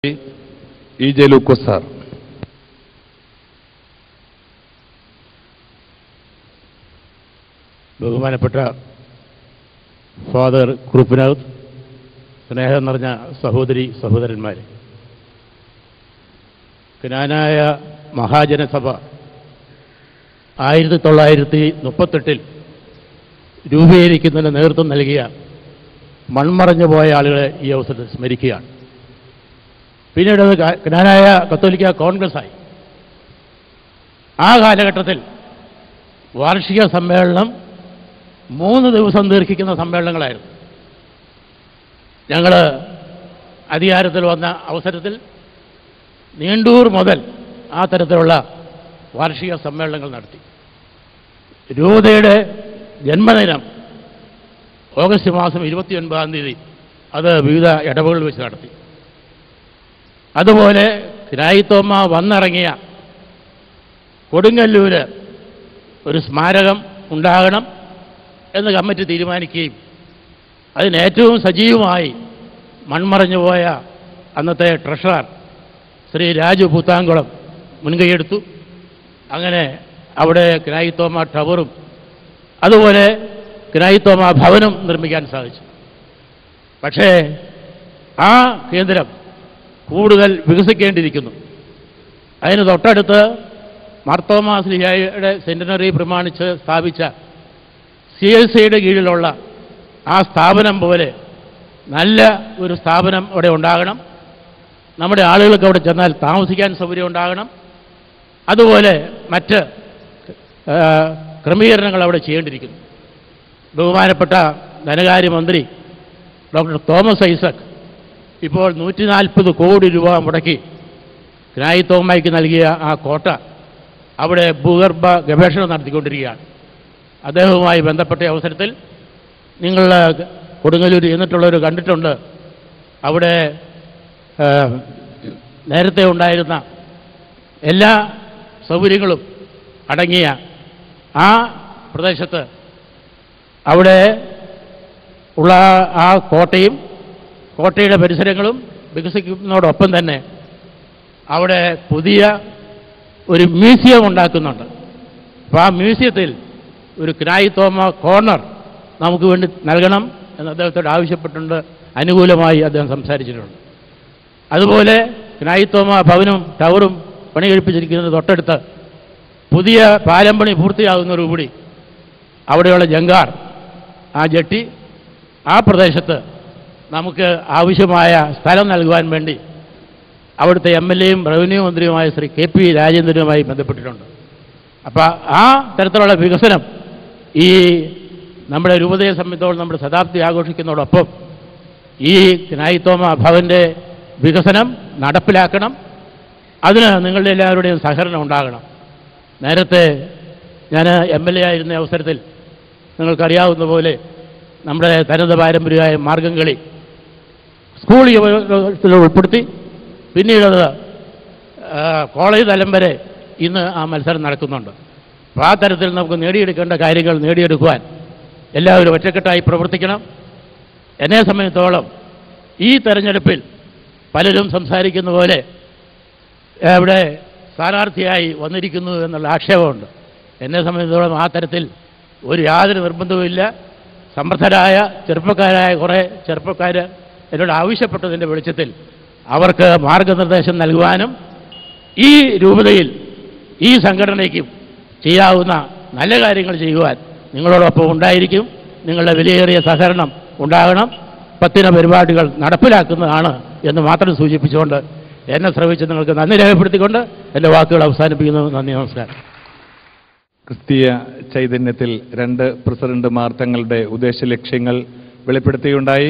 E. J. Lucas sir. ബഹുമാനപ്പെട്ട father കുറുപ്പിനകത്ത്, സ്നേഹം നിറഞ്ഞ സഹോദരി സഹോദരന്മാരെ, ജ്ഞാനായ മഹാജനസഭ 1938 രൂപീകരിക്കുന്നതിന് നേതൃത്വം നൽകിയ മൺമറഞ്ഞു പോയ ആളുകളെ ഈ അവസരത്തിൽ സ്മരിക്കുകയാണ്. പിന്നീട് അത് ജ്ഞാനായ കത്തോലിക്ക കോൺഗ്രസ്സായി. ആ കാലഘട്ടത്തിൽ വാർഷിക സമ്മേളനം 3 ദിവസം ദീർഘിക്കുന്ന സമ്മേളനങ്ങളായിരുന്നു. ഞങ്ങൾ അധികാരത്തിൽ വന്ന അവസരത്തിൽ നീണ്ടൂർ മുതൽ ആ തരത്തിലുള്ള വാർഷിക സമ്മേളനങ്ങൾ നടത്തി. രൂപതയുടെ ജന്മദിനം ഓഗസ്റ്റ് മാസം 29-ാം തീയതി അത് വിവിധ ഇടവകളിൽ വെച്ച് നടത്തി. അതുപോലെ ക്രായിത്തോമ വന്നിറങ്ങിയ കൊടുങ്ങല്ലൂര് ഒരു സ്മാരകം ഉണ്ടാകണം എന്ന് കമ്മിറ്റി തീരുമാനിക്കുകയും അതിനേറ്റവും സജീവമായി മൺമറഞ്ഞുപോയ അന്നത്തെ ട്രഷറർ ശ്രീ രാജു പൂത്താങ്കുളം മുൻകൈയെടുത്തു. അങ്ങനെ അവിടെ ക്രായിത്തോമ ടവറും അതുപോലെ ക്രായിത്തോമ ഭവനും നിർമ്മിക്കാൻ സാധിച്ചു. പക്ഷേ ആ കേന്ദ്രം കൂടുതൽ വികസിക്കേണ്ടിയിരിക്കുന്നു. അതിന് തൊട്ടടുത്ത് മാർത്തോമാ ശ്ലീഹായുടെ സെന്റിനറി പ്രമാണിച്ച് സ്ഥാപിച്ച CLCയുടെ കീഴിലുള്ള ആ സ്ഥാപനം പോലെ നല്ല ഒരു സ്ഥാപനം അവിടെ ഉണ്ടാകണം. നമ്മുടെ ആളുകൾക്ക് അവിടെ ചെന്നാൽ താമസിക്കാൻ സൗകര്യം ഉണ്ടാകണം. അതുപോലെ മറ്റ് ക്രമീകരണങ്ങൾ അവിടെ ചെയ്യേണ്ടിയിരിക്കുന്നു. ബഹുമാനപ്പെട്ട ധനകാര്യമന്ത്രി ഡോക്ടർ തോമസ് ഐസക് ഇപ്പോൾ 140 കോടി രൂപ മുടക്കി ക്രായിത്തോമയ്ക്ക് നൽകിയ ആ കോട്ട അവിടെ ഭൂഗർഭ ഗവേഷണം നടത്തിക്കൊണ്ടിരിക്കുകയാണ്. അദ്ദേഹവുമായി ബന്ധപ്പെട്ട അവസരത്തിൽ നിങ്ങൾ കൊടുങ്ങല്ലൂർ എന്നിട്ടുള്ളവർ കണ്ടിട്ടുണ്ട്. അവിടെ നേരത്തെ ഉണ്ടായിരുന്ന എല്ലാ സൗകര്യങ്ങളും അടങ്ങിയ ആ പ്രദേശത്ത് അവിടെ ഉള്ള ആ കോട്ടയും കോട്ടയുടെ പരിസരങ്ങളും വികസിക്കുന്നതോടൊപ്പം തന്നെ അവിടെ പുതിയ ഒരു മ്യൂസിയം ഉണ്ടാക്കുന്നുണ്ട്. അപ്പോൾ ആ മ്യൂസിയത്തിൽ ഒരു ക്രായിത്തോമ കോർണർ നമുക്ക് വേണ്ടി നൽകണം എന്ന് അദ്ദേഹത്തോട് ആവശ്യപ്പെട്ടിട്ടുണ്ട്. അനുകൂലമായി അദ്ദേഹം സംസാരിച്ചിട്ടുണ്ട്. അതുപോലെ ക്രായിത്തോമ ഭവനും ടവറും പണി കഴിപ്പിച്ചിരിക്കുന്നത് തൊട്ടടുത്ത് പുതിയ പാലം പണി പൂർത്തിയാകുന്നതോടുകൂടി അവിടെയുള്ള ജങ്കാർ ആ ജെട്ടി ആ പ്രദേശത്ത് നമുക്ക് ആവശ്യമായ സ്ഥലം നൽകുവാൻ വേണ്ടി അവിടുത്തെ MLAയും റവന്യൂ മന്ത്രിയുമായ ശ്രീ KP രാജേന്ദ്രനുമായി ബന്ധപ്പെട്ടിട്ടുണ്ട്. അപ്പോൾ ആ തരത്തിലുള്ള വികസനം ഈ നമ്മുടെ രൂപതയെ സംബന്ധിച്ചോളം നമ്മുടെ ശതാബ്ദി ആഘോഷിക്കുന്നതോടൊപ്പം ഈ ക്നായിത്തോമ ഭവൻ്റെ വികസനം നടപ്പിലാക്കണം. അതിന് നിങ്ങളുടെ എല്ലാവരുടെയും സഹകരണം ഉണ്ടാകണം. നേരത്തെ ഞാൻ MLA ആയിരുന്ന അവസരത്തിൽ നിങ്ങൾക്കറിയാവുന്ന പോലെ നമ്മുടെ തനത് പാരമ്പര്യമായ മാർഗംകളി സ്കൂൾ യുവത്തിൽ ഉൾപ്പെടുത്തി പിന്നീടത് കോളേജ് തലം വരെ ഇന്ന് ആ മത്സരം നടക്കുന്നുണ്ട്. അപ്പോൾ ആ തരത്തിൽ നമുക്ക് നേടിയെടുക്കേണ്ട കാര്യങ്ങൾ നേടിയെടുക്കുവാൻ എല്ലാവരും ഒറ്റക്കെട്ടായി പ്രവർത്തിക്കണം. എന്നെ സംബന്ധിച്ചോളം ഈ തെരഞ്ഞെടുപ്പിൽ പലരും സംസാരിക്കുന്ന പോലെ ഇവിടെ സ്ഥാനാർത്ഥിയായി വന്നിരിക്കുന്നു എന്നുള്ള ആക്ഷേപമുണ്ട്. എന്നെ സംബന്ധിച്ചോളം ആ തരത്തിൽ യാതൊരു നിർബന്ധവുമില്ല. സമർത്ഥരായ ചെറുപ്പക്കാരായ കുറേ ചെറുപ്പക്കാർ എന്നോട് ആവശ്യപ്പെട്ടതിൻ്റെ വെളിച്ചത്തിൽ അവർക്ക് മാർഗനിർദ്ദേശം നൽകുവാനും ഈ രൂപതയിൽ ഈ സംഘടനയ്ക്കും ചെയ്യാവുന്ന നല്ല കാര്യങ്ങൾ ചെയ്യുവാൻ നിങ്ങളോടൊപ്പം ഉണ്ടായിരിക്കും. നിങ്ങളുടെ വിലയേറിയ സഹകരണം ഉണ്ടാകണം. പത്തിന പരിപാടികൾ നടപ്പിലാക്കുന്നതാണ് എന്ന് മാത്രം സൂചിപ്പിച്ചുകൊണ്ട് എന്നെ ശ്രമിച്ച് നിങ്ങൾക്ക് നന്ദി രേഖപ്പെടുത്തിക്കൊണ്ട് എൻ്റെ വാക്കുകൾ അവസാനിപ്പിക്കുന്നു. നന്ദി, നമസ്കാരം. ക്രിസ്തീയ ചൈതന്യത്തിൽ 2 പ്രസിഡന്റുമാർ തങ്ങളുടെ ഉദ്ദേശ ലക്ഷ്യങ്ങൾ വെളിപ്പെടുത്തിയുണ്ടായി.